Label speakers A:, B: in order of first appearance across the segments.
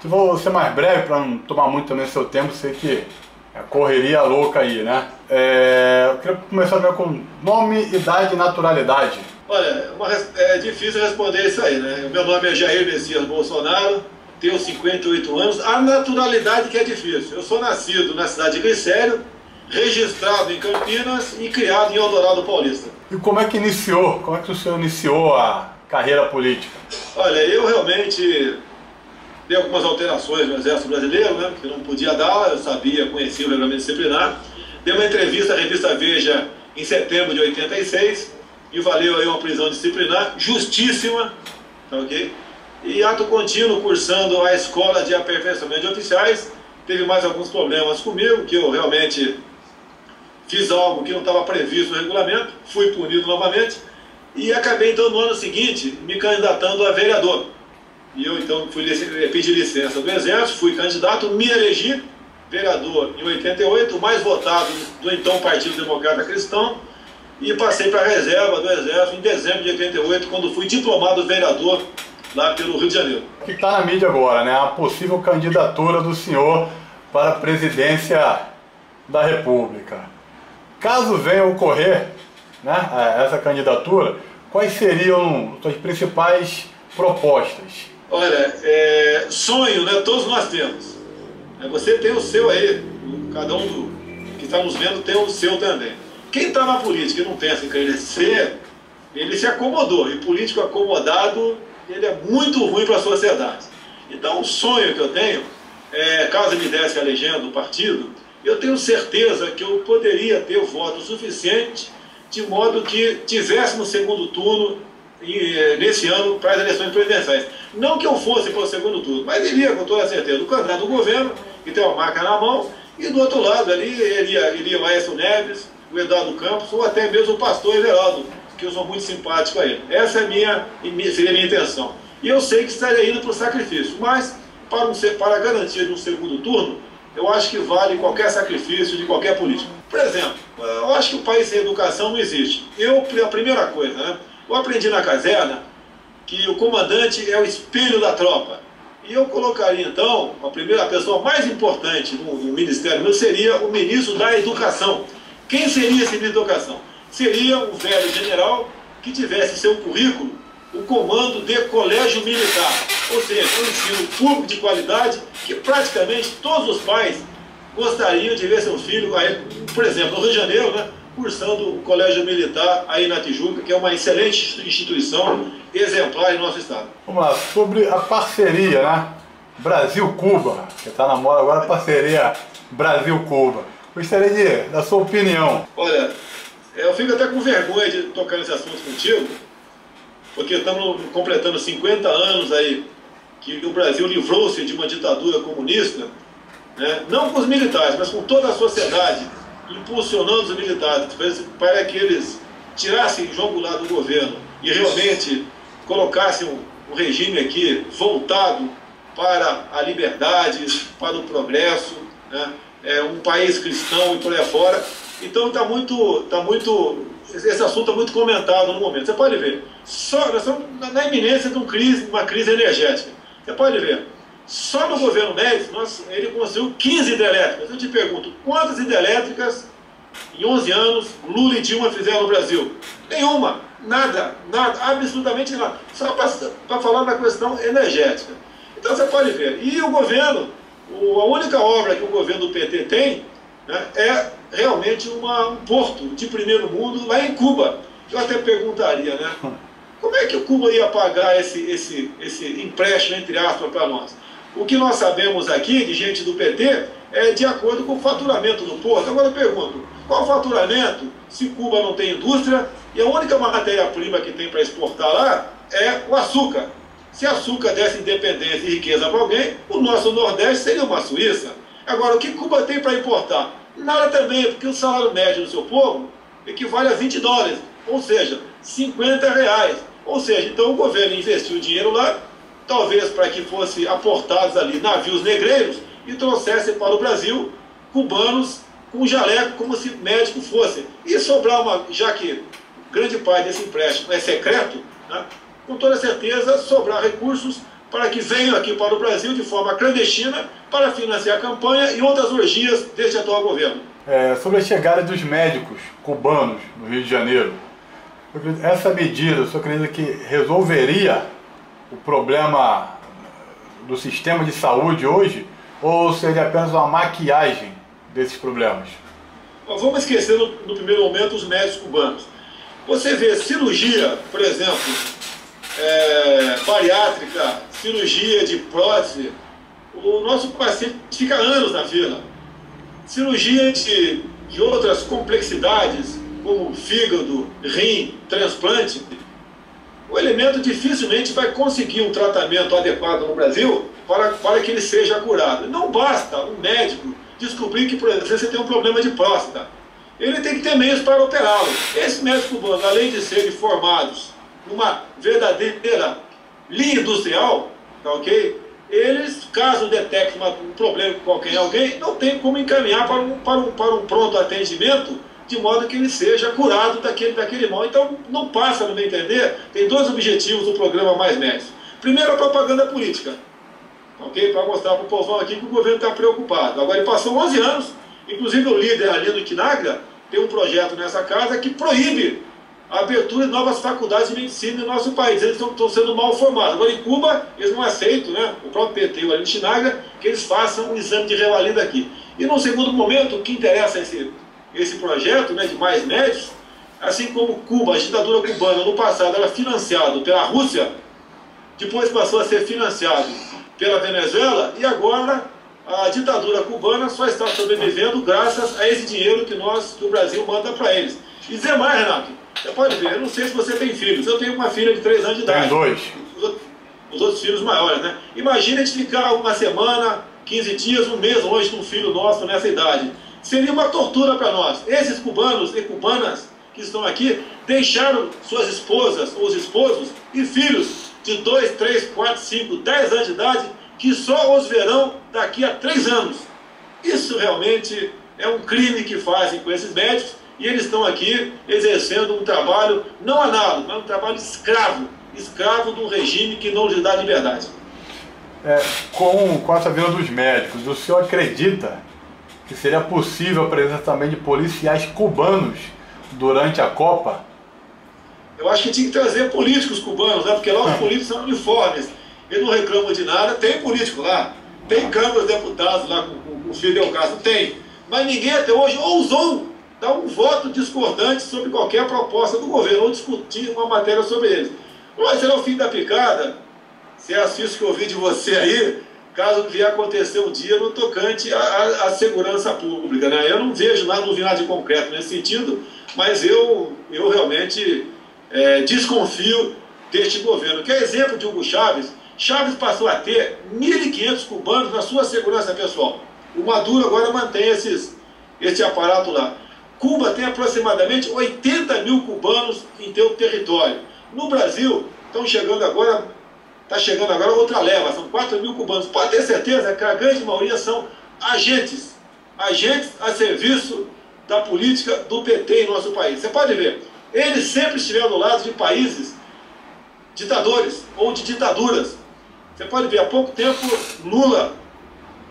A: Vou ser mais breve para não tomar muito também seu tempo, sei que é correria louca aí, né? Eu queria começar com nome, idade e naturalidade.
B: Olha, é difícil responder isso aí, né? O meu nome é Jair Messias Bolsonaro, tenho 58 anos, a naturalidade que é difícil. Eu sou nascido na cidade de Glicério, registrado em Campinas e criado em Eldorado Paulista.
A: E como é que iniciou? Como é que o senhor iniciou a carreira política?
B: Olha, eu realmente dei algumas alterações no Exército Brasileiro, né? Que não podia dar, eu sabia, conhecia o regulamento disciplinar. Dei uma entrevista à revista Veja em setembro de 86 e valeu aí uma prisão disciplinar justíssima, tá ok? E ato contínuo cursando a escola de aperfeiçoamento de oficiais. Teve mais alguns problemas comigo, que eu realmente fiz algo que não estava previsto no regulamento, fui punido novamente e acabei então no ano seguinte me candidatando a vereador. E eu então pedi licença do Exército, fui candidato, me elegi vereador em 88, o mais votado do então Partido Democrata Cristão, e passei para a reserva do Exército em dezembro de 88, quando fui diplomado vereador lá pelo Rio de Janeiro.
A: O que está na mídia agora, né? A possível candidatura do senhor para a presidência da República. Caso venha a ocorrer, né, essa candidatura, quais seriam as principais propostas?
B: Olha, sonho, né? Todos nós temos. Você tem o seu aí, cada um que está nos vendo tem o seu também. Quem está na política e não pensa em crescer, ele se acomodou. E político acomodado, ele é muito ruim para a sociedade. Então, o sonho que eu tenho, caso me desse a legenda do partido, eu tenho certeza que eu poderia ter o voto suficiente de modo que tivesse no segundo turno nesse ano para as eleições presidenciais. Não que eu fosse para o segundo turno, mas iria com toda certeza o candidato do governo, que tem uma marca na mão, e do outro lado ali iria o Aécio Neves, o Eduardo Campos, ou até mesmo o pastor Everaldo, que eu sou muito simpático a ele. Essa seria a minha intenção. E eu sei que estaria indo para o sacrifício, mas para a garantia de um segundo turno, eu acho que vale qualquer sacrifício de qualquer político. Por exemplo, eu acho que o país sem educação não existe. A primeira coisa, né? Eu aprendi na caserna que o comandante é o espelho da tropa. E eu colocaria, então, a pessoa mais importante do Ministério meu seria o ministro da Educação. Quem seria esse ministro da Educação? Seria um velho general que tivesse em seu currículo o comando de colégio militar. Ou seja, um ensino público de qualidade que praticamente todos os pais gostariam de ver seu filho, aí, por exemplo, no Rio de Janeiro, né, cursando o colégio militar aí na Tijuca, que é uma excelente instituição exemplar em nosso estado.
A: Vamos lá, sobre a parceria, né? Brasil-Cuba, que está na moda agora, a parceria Brasil-Cuba. Gostaria da sua opinião.
B: Olha, eu fico até com vergonha de tocar nesse assunto contigo, porque estamos completando 50 anos aí que o Brasil livrou-se de uma ditadura comunista, né? Não com os militares, mas com toda a sociedade, impulsionando os militares para que eles tirassem João Goulart do governo e realmente colocassem um regime aqui voltado para a liberdade, para o progresso, né? Um país cristão e por aí fora. Então esse assunto está muito comentado no momento. Você pode ver, nós estamos na iminência de uma crise energética. Você pode ver, só no governo Médici ele construiu 15 hidrelétricas. Eu te pergunto, quantas hidrelétricas em 11 anos Lula e Dilma fizeram no Brasil? Nenhuma, nada, absolutamente nada. Só para falar na questão energética. Então você pode ver. E o governo, a única obra que o governo do PT tem, né, é realmente um porto de primeiro mundo lá em Cuba. Eu até perguntaria, né, como é que o Cuba ia pagar esse empréstimo, entre aspas, para nós? O que nós sabemos aqui, de gente do PT, é de acordo com o faturamento do porto. Agora eu pergunto, qual o faturamento se Cuba não tem indústria e a única matéria-prima que tem para exportar lá é o açúcar? Se açúcar desse independência e riqueza para alguém, o nosso Nordeste seria uma Suíça. Agora, o que Cuba tem para importar? Nada também, porque o salário médio do seu povo equivale a 20 dólares, ou seja, 50 reais. Ou seja, então o governo investiu dinheiro lá, talvez para que fossem aportados ali navios negreiros e trouxessem para o Brasil cubanos com jaleco como se médico fossem. E sobrar já que grande parte desse empréstimo é secreto, né, com toda certeza sobrar recursos para que venham aqui para o Brasil de forma clandestina para financiar a campanha e outras orgias deste atual governo.
A: Sobre a chegada dos médicos cubanos no Rio de Janeiro, essa medida, o senhor acredita que resolveria o problema do sistema de saúde hoje, ou seria apenas uma maquiagem desses problemas?
B: Vamos esquecer no primeiro momento os médicos cubanos. Você vê cirurgia, por exemplo, bariátrica, cirurgia de prótese, o nosso paciente fica anos na fila. Cirurgia de outras complexidades, como fígado, rim, transplante, o elemento dificilmente vai conseguir um tratamento adequado no Brasil para que ele seja curado. Não basta um médico descobrir que, por exemplo, você tem um problema de próstata. Ele tem que ter meios para operá-lo. Esses médicos cubanos, além de serem formados numa verdadeira linha industrial, tá ok? Eles, caso detectem um problema qualquer em alguém, não tem como encaminhar para um pronto atendimento, de modo que ele seja curado daquele mal. Então, não passa, no meu entender, tem dois objetivos do programa Mais Médicos. Primeiro, a propaganda política, ok? Para mostrar para o povão aqui que o governo está preocupado. Agora, ele passou 11 anos, inclusive o líder ali do Quinagra tem um projeto nessa casa que proíbe a abertura de novas faculdades de medicina no nosso país. Eles estão sendo mal formados. Agora, em Cuba, eles não aceitam, né? O próprio PT, o ali de Quinagra, que eles façam um exame de revalida aqui. E, num segundo momento, o que interessa esse projeto, né, de Mais Médicos, assim como Cuba, a ditadura cubana, no passado era financiado pela Rússia, depois passou a ser financiado pela Venezuela, e agora a ditadura cubana só está sobrevivendo graças a esse dinheiro que o Brasil manda para eles. E dizer mais, Renato, você pode ver, eu não sei se você tem filhos, eu tenho uma filha de 3 anos de idade.
A: Tem 2.
B: Os outros filhos maiores, né? Imagina a gente ficar uma semana, 15 dias, um mês longe de um filho nosso nessa idade. Seria uma tortura para nós. Esses cubanos e cubanas que estão aqui deixaram suas esposas ou os esposos e filhos de 2, 3, 4, 5, 10 anos de idade que só os verão daqui a 3 anos. Isso realmente é um crime que fazem com esses médicos e eles estão aqui exercendo um trabalho não análogo, mas um trabalho escravo de um regime que não lhes dá liberdade.
A: Com essa vinda dos médicos, o senhor acredita que seria possível a presença também de policiais cubanos durante a Copa?
B: Eu acho que tinha que trazer políticos cubanos, né? Porque lá os políticos são uniformes, eles não reclamam de nada. Tem político lá, tem Câmara dos Deputados lá com o Fidel Castro, tem. Mas ninguém até hoje ousou dar um voto discordante sobre qualquer proposta do governo, ou discutir uma matéria sobre eles. Mas será o fim da picada, se é isso que eu ouvi de você aí, caso vier acontecer um dia no tocante à segurança pública, né? Eu não vejo nada, não vi nada de concreto nesse sentido, mas eu realmente desconfio deste governo. Que é exemplo de Hugo Chávez. Chávez passou a ter 1.500 cubanos na sua segurança pessoal. O Maduro agora mantém esse aparato lá. Cuba tem aproximadamente 80 mil cubanos em seu território. No Brasil, está chegando agora outra leva, são 4 mil cubanos. Pode ter certeza que a grande maioria são agentes a serviço da política do PT em nosso país. Você pode ver, eles sempre estiveram do lado de países ditadores ou de ditaduras. Você pode ver, há pouco tempo Lula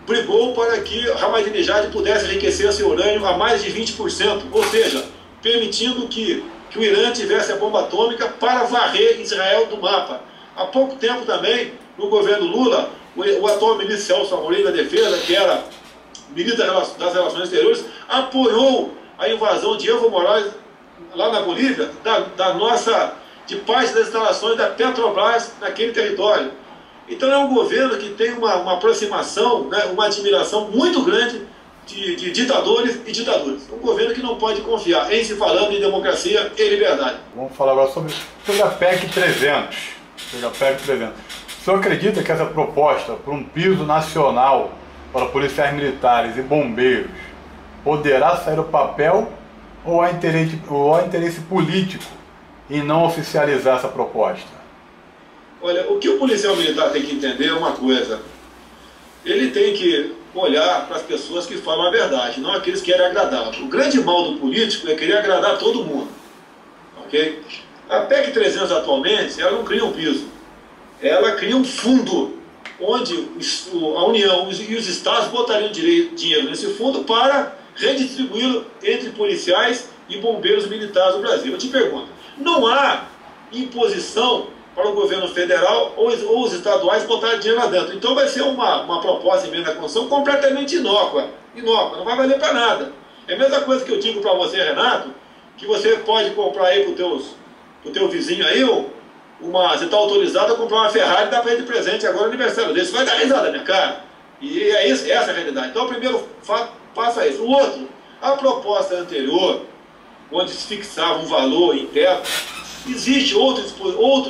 B: brigou para que Ahmadinejad pudesse enriquecer seu urânio a mais de 20%, ou seja, permitindo que o Irã tivesse a bomba atômica para varrer Israel do mapa. Há pouco tempo também, no governo Lula, o atual ministro Celso Amorim da Defesa, que era ministro das Relações Exteriores, apoiou a invasão de Evo Morales lá na Bolívia, de parte das instalações da Petrobras naquele território. Então é um governo que tem uma aproximação, né, uma admiração muito grande de ditadores e ditaduras. Um governo que não pode confiar em se falando em democracia e liberdade.
A: Vamos falar agora sobre a PEC 300. O senhor acredita que essa proposta para um piso nacional para policiais militares e bombeiros poderá sair do papel ou há interesse político em não oficializar essa proposta?
B: Olha, o que o policial militar tem que entender é uma coisa. Ele tem que olhar para as pessoas que falam a verdade, não aqueles que querem agradar. O grande mal do político é querer agradar todo mundo. Ok? A PEC 300 atualmente, ela não cria um piso. Ela cria um fundo onde a União e os estados botariam dinheiro nesse fundo para redistribuí-lo entre policiais e bombeiros militares do Brasil. Eu te pergunto, não há imposição para o governo federal ou os estaduais botarem dinheiro lá dentro. Então vai ser uma proposta de emenda à Constituição completamente inócua, não vai valer para nada. É a mesma coisa que eu digo para você, Renato, que você pode comprar aí para o teu vizinho aí, você está autorizado a comprar uma Ferrari e dá para ele de presente agora no aniversário dele. Você vai dar risada na minha cara. E é essa a realidade. Então, o primeiro fato, faça isso. O outro, a proposta anterior, onde se fixava um valor em teto, existe outros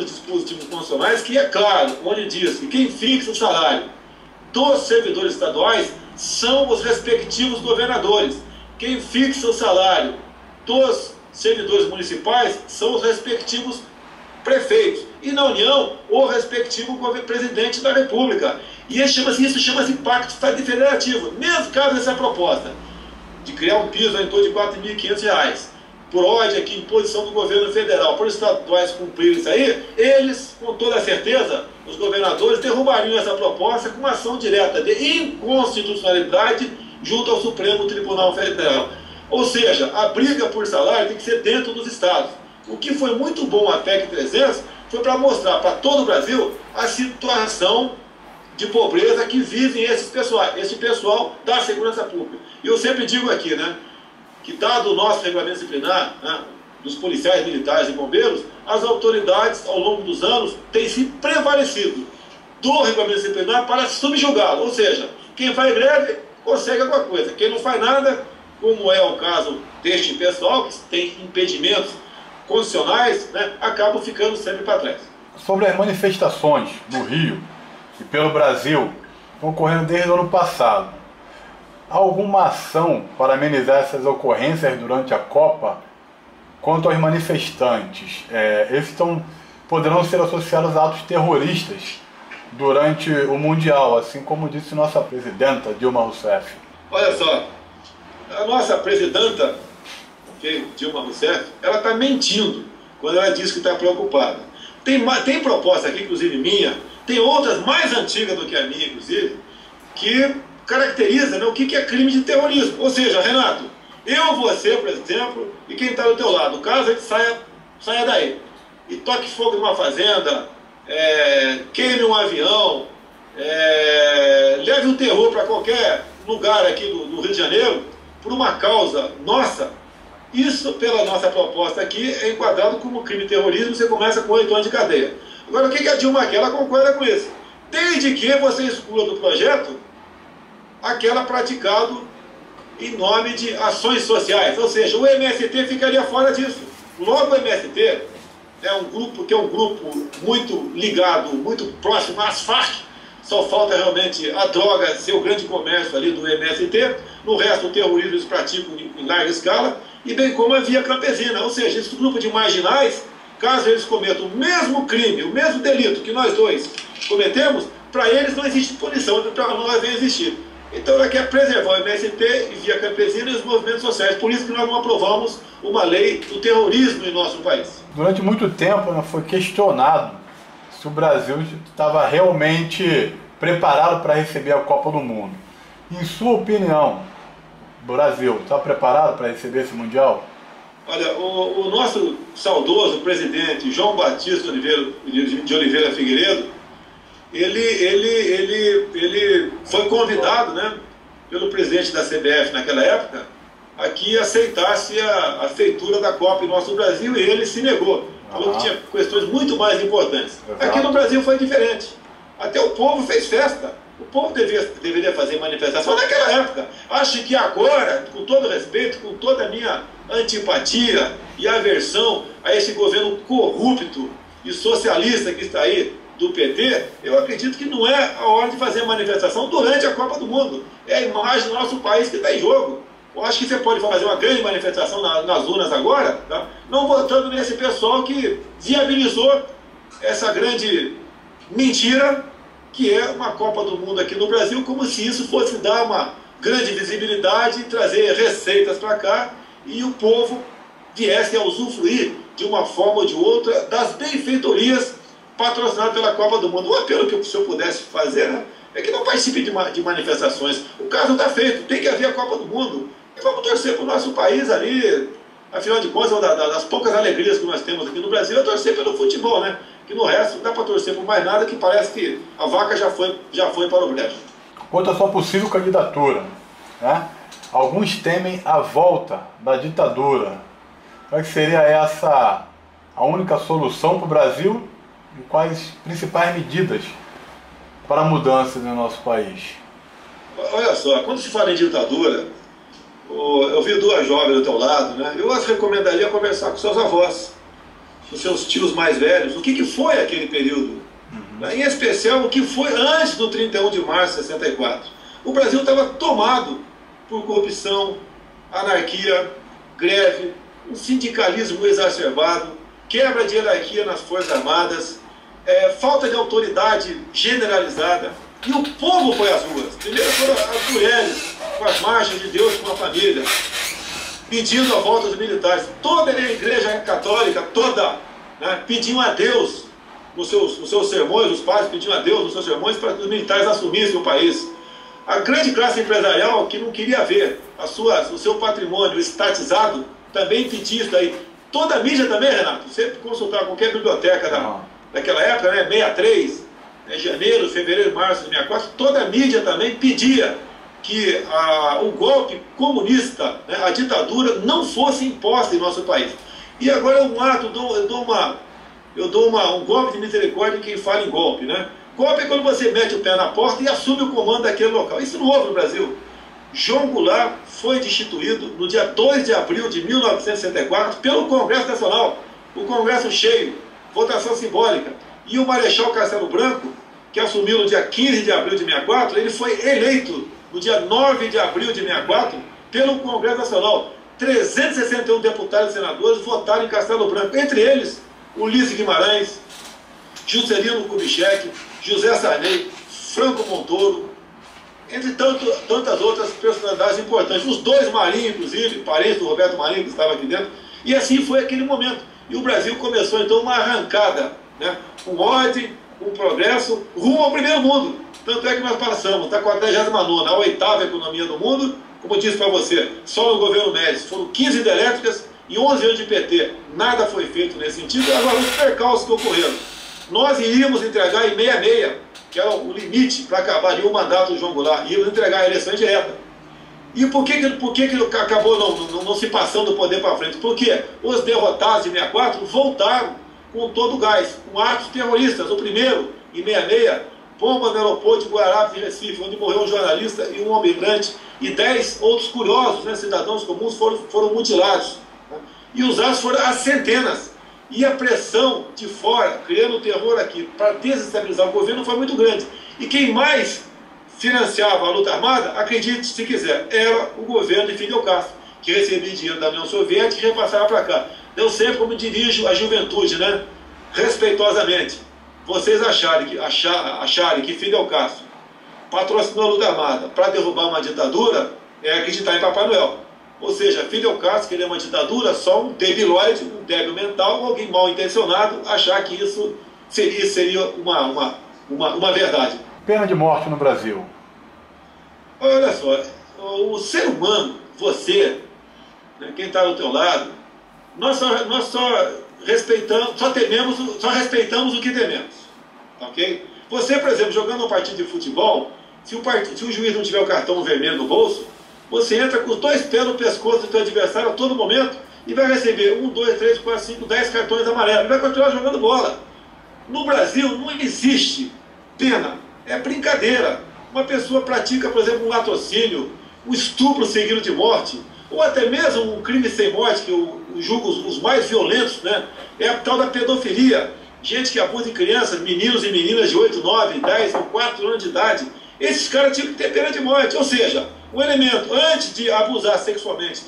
B: dispositivos constitucionais que, é claro, onde diz que quem fixa o salário dos servidores estaduais são os respectivos governadores. Quem fixa o salário dos servidores municipais são os respectivos prefeitos. E na União, o respectivo presidente da República. E isso chama-se Pacto Federativo. Mesmo caso dessa proposta de criar um piso em torno de R$ 4.500, por ordem aqui, imposição do governo federal, por estaduais cumprirem isso aí, eles, com toda certeza, os governadores derrubariam essa proposta com uma ação direta de inconstitucionalidade junto ao Supremo Tribunal Federal. Ou seja, a briga por salário tem que ser dentro dos estados. O que foi muito bom a PEC 300 foi para mostrar para todo o Brasil a situação de pobreza que vivem esse pessoal da segurança pública. E eu sempre digo aqui, né, que dado o nosso regulamento disciplinar, né, dos policiais, militares e bombeiros, as autoridades, ao longo dos anos, têm se prevalecido do regulamento disciplinar para subjugá-lo. Ou seja, quem faz greve consegue alguma coisa. Quem não faz nada, como é o caso deste pessoal, que tem impedimentos constitucionais, né, acabam ficando sempre para trás.
A: Sobre as manifestações no Rio e pelo Brasil, estão ocorrendo desde o ano passado. Há alguma ação para amenizar essas ocorrências durante a Copa? Quanto aos manifestantes, eles poderão ser associados a atos terroristas durante o Mundial, assim como disse nossa presidenta Dilma Rousseff.
B: Olha só, a nossa presidenta, Dilma Rousseff, ela está mentindo quando ela diz que está preocupada. Tem proposta aqui, inclusive minha, tem outras mais antigas do que a minha, inclusive, que caracteriza, né, o que é crime de terrorismo. Ou seja, Renato, eu, você, por exemplo, e quem está do teu lado, o caso é que saia daí e toque fogo numa fazenda, queime um avião, leve o terror para qualquer lugar aqui do Rio de Janeiro, por uma causa nossa. Isso, pela nossa proposta aqui, é enquadrado como crime de terrorismo. Você começa com 8 anos de cadeia. Agora, o que a Dilma quer? Ela concorda com isso. Desde que você exclua do projeto aquela praticado em nome de ações sociais. Ou seja, o MST ficaria fora disso. Logo, o MST é um grupo muito ligado, muito próximo às Farc. Só falta realmente a droga ser o grande comércio ali do MST. No resto, o terrorismo eles praticam em larga escala. E bem como a Via Campesina. Ou seja, esse grupo de marginais, caso eles cometam o mesmo crime, o mesmo delito que nós dois cometemos, para eles não existe punição, para nós vai existir. Então ela quer preservar o MST e Via Campesina e os movimentos sociais. Por isso que nós não aprovamos uma lei do terrorismo em nosso país.
A: Durante muito tempo, né, foi questionado se o Brasil estava realmente preparado para receber a Copa do Mundo. Em sua opinião, o Brasil está preparado para receber esse Mundial?
B: Olha, o nosso saudoso presidente João Batista de Oliveira Figueiredo, ele foi convidado, né, pelo presidente da CBF naquela época a que aceitasse a feitura da Copa em nosso Brasil, e ele se negou. Falou que tinha questões muito mais importantes. Exato. Aqui no Brasil foi diferente. Até o povo fez festa. O povo deveria fazer manifestação naquela época. Acho que agora, com todo respeito, com toda a minha antipatia e aversão a esse governo corrupto e socialista que está aí do PT, eu acredito que não é a hora de fazer manifestação durante a Copa do Mundo. É a imagem do nosso país que está em jogo. Eu acho que você pode fazer uma grande manifestação nas urnas agora, tá? Não votando nesse pessoal que viabilizou essa grande mentira que é uma Copa do Mundo aqui no Brasil, como se isso fosse dar uma grande visibilidade e trazer receitas para cá e o povo viesse a usufruir de uma forma ou de outra das benfeitorias patrocinado pela Copa do Mundo. O apelo que o senhor pudesse fazer, né, é que não participe de manifestações. O caso está feito, tem que haver a Copa do Mundo. E vamos torcer para o nosso país ali. Afinal de contas, das poucas alegrias que nós temos aqui no Brasil é torcer pelo futebol, né? Que no resto não dá para torcer por mais nada, que parece que a vaca já foi para o brejo.
A: Quanto à sua possível candidatura, né? Alguns temem a volta da ditadura. Qual seria essa a única solução para o Brasil e quais principais medidas para mudanças no nosso país?
B: Olha só, quando se fala em ditadura, eu vi duas jovens do teu lado, né? Eu as recomendaria conversar com seus avós, com seus tios mais velhos, o que foi aquele período. Em especial, o que foi antes do 31 de março de 64. O Brasil estava tomado por corrupção, anarquia, greve, um sindicalismo exacerbado, quebra de hierarquia nas Forças Armadas, falta de autoridade generalizada. E o povo foi às ruas. Primeiro foram as mulheres, com as marchas de Deus com a família, pedindo a volta dos militares. Toda a igreja católica, toda, né, pediam a Deus nos seus sermões, os padres pediam a Deus nos seus sermões para que os militares assumissem o país. A grande classe empresarial, que não queria ver o seu patrimônio estatizado, também pedia isso daí. Toda a mídia também, Renato, você consultar qualquer biblioteca daquela época, né, 63, janeiro, fevereiro, março de 64, toda a mídia também pedia que o golpe comunista, né, a ditadura, não fosse imposta em nosso país. E agora eu dou um golpe de misericórdia em quem fala em golpe, né? Golpe é quando você mete o pé na porta e assume o comando daquele local. Isso não houve no Brasil. João Goulart foi destituído no dia 2 de abril de 1964 pelo Congresso Nacional. O Congresso cheio, votação simbólica. E o Marechal Castelo Branco, que assumiu no dia 15 de abril de 64, ele foi eleito no dia 9 de abril de 64 pelo Congresso Nacional. 361 deputados e senadores votaram em Castelo Branco. Entre eles, Ulisses Guimarães, Juscelino Kubitschek, José Sarney, Franco Montoro, entre tantas outras personalidades importantes. Os dois Marinho, inclusive, parentes do Roberto Marinho, que estava aqui dentro. E assim foi aquele momento. E o Brasil começou, então, uma arrancada, né, com ordem, com progresso, rumo ao primeiro mundo. Tanto é que nós passamos da 49ª à 8ª economia do mundo. Como disse para você, só no governo Médici foram 15 hidrelétricas e 11 anos de PT. Nada foi feito nesse sentido. Agora, os percalços que ocorreram. Nós iríamos entregar em 66, que era o limite para acabar o mandato do João Goulart, iríamos entregar a eleição direta. E por que ele acabou não se passando o poder para frente? Porque os derrotados de 64 voltaram com todo o gás, com atos terroristas. O primeiro, em 66, bomba no aeroporto de Guararapes, de Recife, onde morreu um jornalista e um almirante, e 10 outros curiosos, né, cidadãos comuns, foram mutilados. Né? E os atos foram às centenas. E a pressão de fora, criando terror aqui, para desestabilizar o governo, foi muito grande. E quem mais financiava a luta armada, acredite se quiser, era o governo de Fidel Castro, que recebia dinheiro da União Soviética e repassava para cá. Eu sempre, como dirijo a juventude, né, respeitosamente, vocês acharem que Fidel Castro patrocinou a luta armada para derrubar uma ditadura, é acreditar em Papai Noel. Ou seja, Fidel Castro queria uma ditadura, só um debilóide, um débil mental, alguém mal intencionado, achar que isso seria uma verdade.
A: Pena de morte no Brasil.
B: Olha só, o ser humano, você, né, quem está ao teu lado, nós só respeitamos o que tememos. Ok? Você, por exemplo, jogando uma partida de futebol, se o juiz não tiver o cartão vermelho no bolso, você entra com os dois pés no pescoço do seu adversário a todo momento e vai receber 1, 2, 3, 4, 5, 10 cartões amarelos. E vai continuar jogando bola. No Brasil não existe pena. É brincadeira. Uma pessoa pratica, por exemplo, um latrocínio, um estupro seguido de morte, ou até mesmo um crime sem morte, que eu julgo os mais violentos, né? É a tal da pedofilia. Gente que abusa de crianças, meninos e meninas de 8, 9, 10 ou 4 anos de idade. Esses caras tinham que ter pena de morte. Ou seja, o elemento, antes de abusar sexualmente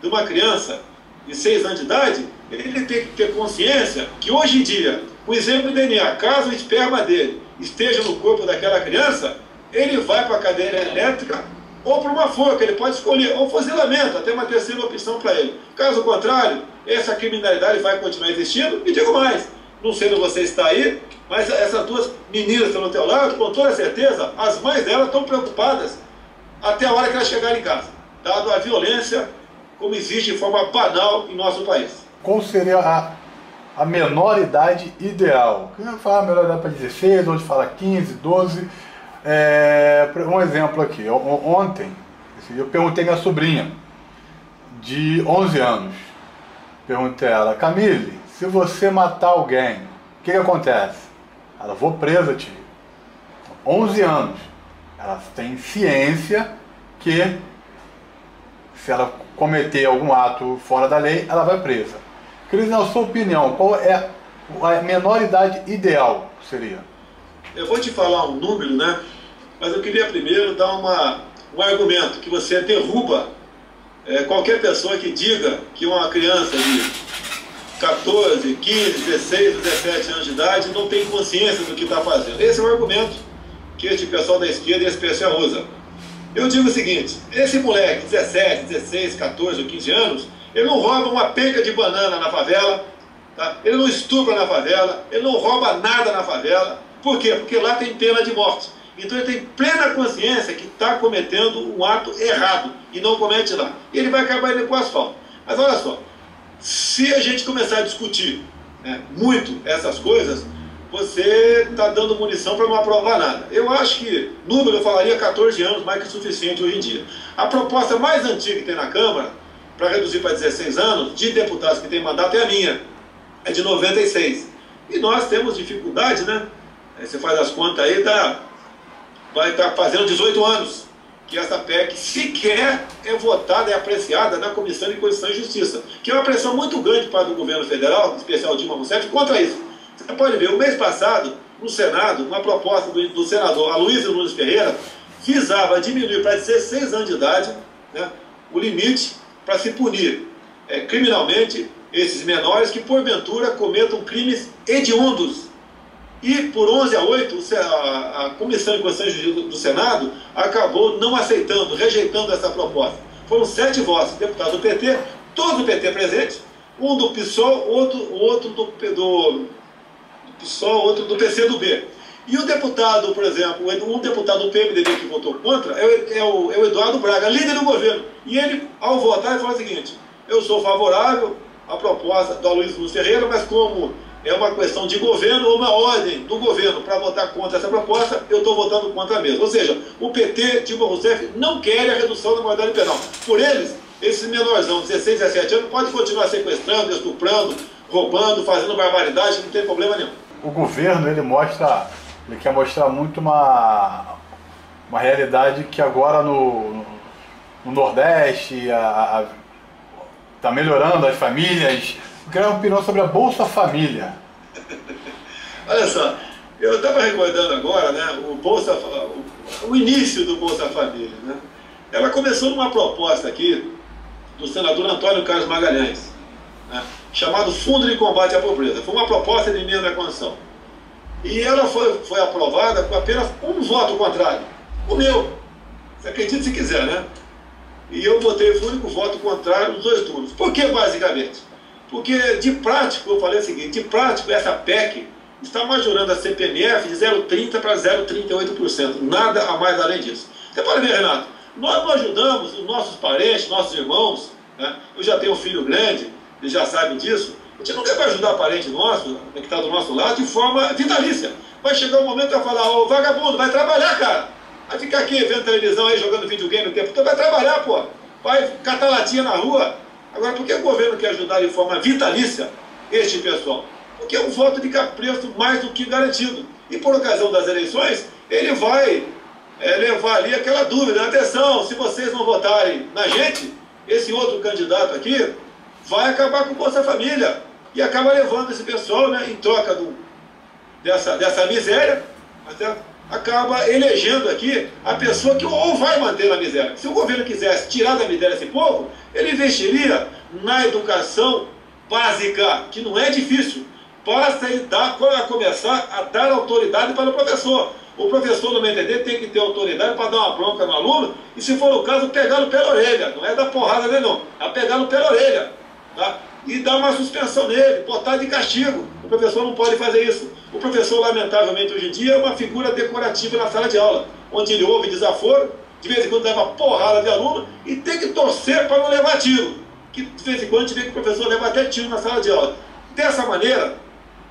B: de uma criança de 6 anos de idade, ele tem que ter consciência que hoje em dia, com o exame do DNA, caso o esperma dele esteja no corpo daquela criança, ele vai para a cadeira elétrica ou para uma forca, ele pode escolher, ou fuzilamento, até uma terceira opção para ele. Caso contrário, essa criminalidade vai continuar existindo, e digo mais, não sei se você está aí, mas essas duas meninas que estão no teu lado, com toda certeza, as mães delas estão preocupadas até a hora que elas chegarem em casa, dado a violência como existe de forma banal em nosso país.
A: Qual seria a menor idade ideal? Eu falo a menor idade para 16, hoje fala 15, 12. Um exemplo aqui, ontem eu perguntei a minha sobrinha, de 11 anos, perguntei a ela: Camille, se você matar alguém, o que acontece? Ela: vou presa, tio. 11 anos. Ela tem ciência que se ela cometer algum ato fora da lei, ela vai presa. Cris, na sua opinião, qual é a menor idade ideal seria?
B: Eu vou te falar um número, né? Mas eu queria primeiro dar um argumento que você derruba qualquer pessoa que diga que uma criança de 14, 15, 16, 17 anos de idade não tem consciência do que está fazendo. Esse é o argumento que este pessoal da esquerda e esse pessoal usa. Eu digo o seguinte: esse moleque, 17, 16, 14 ou 15 anos, ele não rouba uma penca de banana na favela, tá? Ele não estupra na favela, ele não rouba nada na favela. Por quê? Porque lá tem pena de morte. Então ele tem plena consciência que está cometendo um ato errado e não comete lá. E ele vai acabar indo com o asfalto. Mas olha só, se a gente começar a discutir muito essas coisas, você está dando munição para não aprovar nada. Eu acho que, número, eu falaria 14 anos, mais que suficiente hoje em dia. A proposta mais antiga que tem na Câmara, para reduzir para 16 anos, de deputados que têm mandato, é a minha. É de 96. E nós temos dificuldade, né? Você faz as contas aí, vai estar fazendo 18 anos que essa PEC sequer é votada, é apreciada na Comissão de Constituição e Justiça, que é uma pressão muito grande para o governo federal, em especial Dilma Rousseff, contra isso. Você pode ver, o mês passado, no Senado, uma proposta do senador Aloysio Nunes Ferreira visava diminuir para 16 anos de idade, né, o limite para se punir criminalmente esses menores que porventura cometam crimes hediondos. E por 11 a 8, a Comissão de Constituição e Justiça do Senado acabou não aceitando, rejeitando essa proposta. Foram 7 votos, deputados do PT, todos do PT presentes, um do PSOL, outro do PSOL, outro do PCdoB. E o deputado, por exemplo, um deputado do PMDB que votou contra é o Eduardo Braga, líder do governo. E ele, ao votar, ele falou o seguinte: eu sou favorável à proposta do Aloysio Nunes Ferreira, mas como é uma questão de governo ou uma ordem do governo para votar contra essa proposta, eu estou votando contra mesmo. Ou seja, o PT, Dilma Rousseff, não quer a redução da maioridade penal. Por eles, esse menorzão, 16, 17 anos, pode continuar sequestrando, estuprando, roubando, fazendo barbaridade, não tem problema nenhum.
A: O governo, ele quer mostrar muito uma realidade que agora no Nordeste está melhorando as famílias. Eu quero uma opinião sobre a Bolsa Família.
B: Olha só, eu estava recordando agora, né, o início do Bolsa Família, né? Ela começou numa proposta aqui do senador Antônio Carlos Magalhães, né, chamado Fundo de Combate à Pobreza. Foi uma proposta de emenda da Constituição. E ela foi aprovada com apenas um voto contrário. O meu. Você acredita se quiser, né? E eu votei, fui o único voto contrário nos 2 turnos. Por que, basicamente? Porque, de prático, eu falei o seguinte: de prático, essa PEC está majorando a CPMF de 0,30% para 0,38%. Nada a mais além disso. Você pode ver, Renato, nós não ajudamos os nossos parentes, nossos irmãos, né? Eu já tenho um filho grande, eles já sabem disso. A gente nunca vai ajudar parente nosso, que está do nosso lado, de forma vitalícia. Vai chegar um momento que vai falar: ô vagabundo, vai trabalhar, cara. Vai ficar aqui vendo televisão aí, jogando videogame o tempo todo. Vai trabalhar, pô. Vai catar latinha na rua. Agora, por que o governo quer ajudar de forma vitalícia este pessoal? Porque é um voto de capricho mais do que garantido. E por ocasião das eleições, ele vai levar ali aquela dúvida: atenção, se vocês não votarem na gente, esse outro candidato aqui vai acabar com o Bolsa Família. E acaba levando esse pessoal, né, em troca dessa miséria, até acaba elegendo aqui a pessoa que ou vai manter na miséria. Se o governo quisesse tirar da miséria esse povo, ele investiria na educação básica, que não é difícil. Basta ele começar a dar autoridade para o professor. O professor, no meu entender, tem que ter autoridade para dar uma bronca no aluno e, se for o caso, pegar no pé da orelha. Não é dar porrada nele, não. É pegar no pé da orelha. Tá? e dar uma suspensão nele, botar de castigo. O professor não pode fazer isso. O professor, lamentavelmente, hoje em dia é uma figura decorativa na sala de aula, onde ele ouve desaforo, de vez em quando leva porrada de aluno e tem que torcer para não levar tiro. Que de vez em quando a gente vê que o professor leva até tiro na sala de aula. Dessa maneira,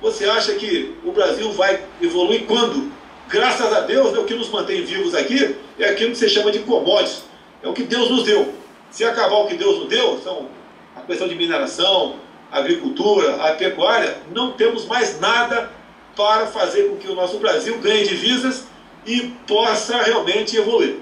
B: você acha que o Brasil vai evoluir quando? Graças a Deus, o que nos mantém vivos aqui é aquilo que se chama de commodities. É o que Deus nos deu. Se acabar o que Deus nos deu, são a questão de mineração, a agricultura, a pecuária, não temos mais nada para fazer com que o nosso Brasil ganhe divisas e possa realmente evoluir.